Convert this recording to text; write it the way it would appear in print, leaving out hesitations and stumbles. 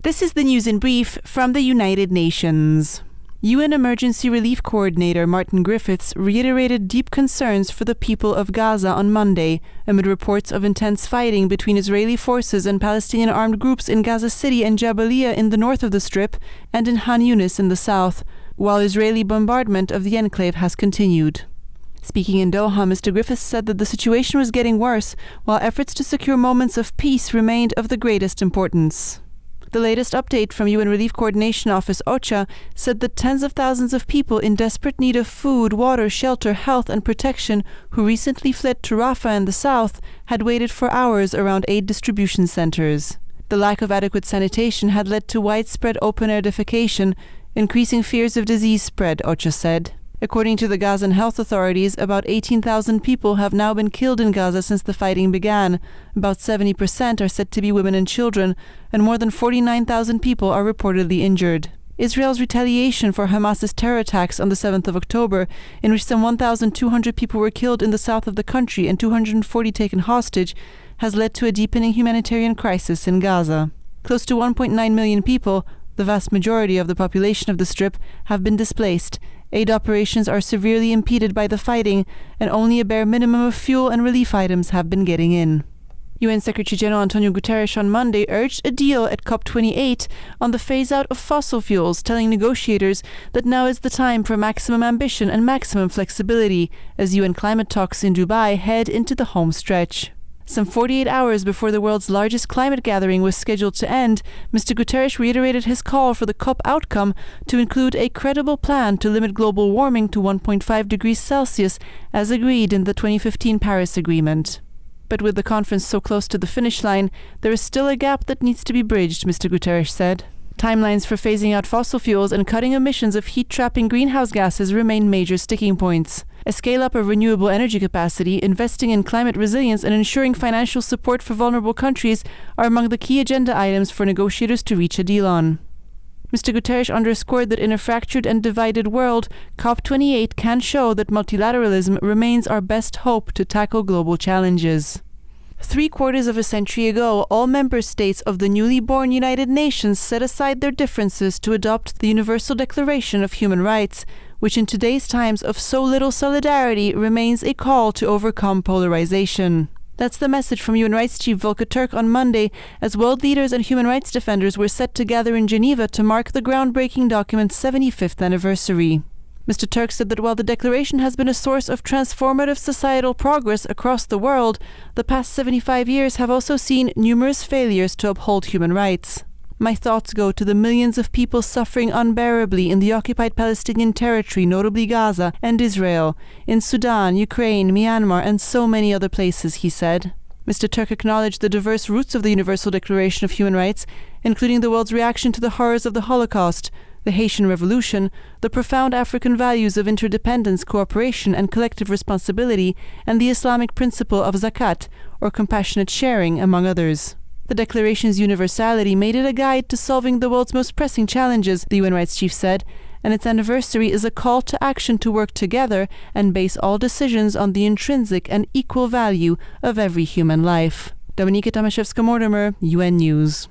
This is the news in brief from the United Nations. UN Emergency Relief Coordinator Martin Griffiths reiterated deep concerns for the people of Gaza on Monday, amid reports of intense fighting between Israeli forces and Palestinian armed groups in Gaza City and Jadallah in the north of the Strip and in Khan Yunis in the south, while Israeli bombardment of the enclave has continued. Speaking in Doha, Mr. Griffiths said that the situation was getting worse, while efforts to secure moments of peace remained of the greatest importance. The latest update from UN Relief Coordination Office OCHA said that tens of thousands of people in desperate need of food, water, shelter, health and protection who recently fled to Rafah in the south had waited for hours around aid distribution centers. The lack of adequate sanitation had led to widespread open-air defecation, increasing fears of disease spread, OCHA said. According to the Gazan health authorities, about 18,000 people have now been killed in Gaza since the fighting began. About 70% are said to be women and children, and more than 49,000 people are reportedly injured. Israel's retaliation for Hamas's terror attacks on the 7th of October, in which some 1,200 people were killed in the south of the country and 240 taken hostage, has led to a deepening humanitarian crisis in Gaza. Close to 1.9 million people, the vast majority of the population of the Strip, have been displaced. Aid operations are severely impeded by the fighting, and only a bare minimum of fuel and relief items have been getting in. UN Secretary-General Antonio Guterres on Monday urged a deal at COP28 on the phase-out of fossil fuels, telling negotiators that now is the time for maximum ambition and maximum flexibility as UN climate talks in Dubai head into the home stretch. Some 48 hours before the world's largest climate gathering was scheduled to end, Mr. Guterres reiterated his call for the COP outcome to include a credible plan to limit global warming to 1.5 degrees Celsius, as agreed in the 2015 Paris Agreement. But with the conference so close to the finish line, there is still a gap that needs to be bridged, Mr. Guterres said. Timelines for phasing out fossil fuels and cutting emissions of heat-trapping greenhouse gases remain major sticking points. A scale-up of renewable energy capacity, investing in climate resilience and ensuring financial support for vulnerable countries are among the key agenda items for negotiators to reach a deal on. Mr. Guterres underscored that in a fractured and divided world, COP28 can show that multilateralism remains our best hope to tackle global challenges. 3/4 of a century ago, all member states of the newly born United Nations set aside their differences to adopt the Universal Declaration of Human Rights, which in today's times of so little solidarity remains a call to overcome polarization. That's the message from UN Rights Chief Volker Türk on Monday, as world leaders and human rights defenders were set to gather in Geneva to mark the groundbreaking document's 75th anniversary. Mr. Türk said that while the declaration has been a source of transformative societal progress across the world, the past 75 years have also seen numerous failures to uphold human rights. My thoughts go to the millions of people suffering unbearably in the occupied Palestinian territory, notably Gaza and Israel, in Sudan, Ukraine, Myanmar, and so many other places, he said. Mr. Türk acknowledged the diverse roots of the Universal Declaration of Human Rights, including the world's reaction to the horrors of the Holocaust, the Haitian Revolution, the profound African values of interdependence, cooperation, and collective responsibility, and the Islamic principle of zakat, or compassionate sharing, among others. The Declaration's universality made it a guide to solving the world's most pressing challenges, the UN Rights Chief said, and its anniversary is a call to action to work together and base all decisions on the intrinsic and equal value of every human life. Dominika, Tomaszewska-Mortimer, UN News.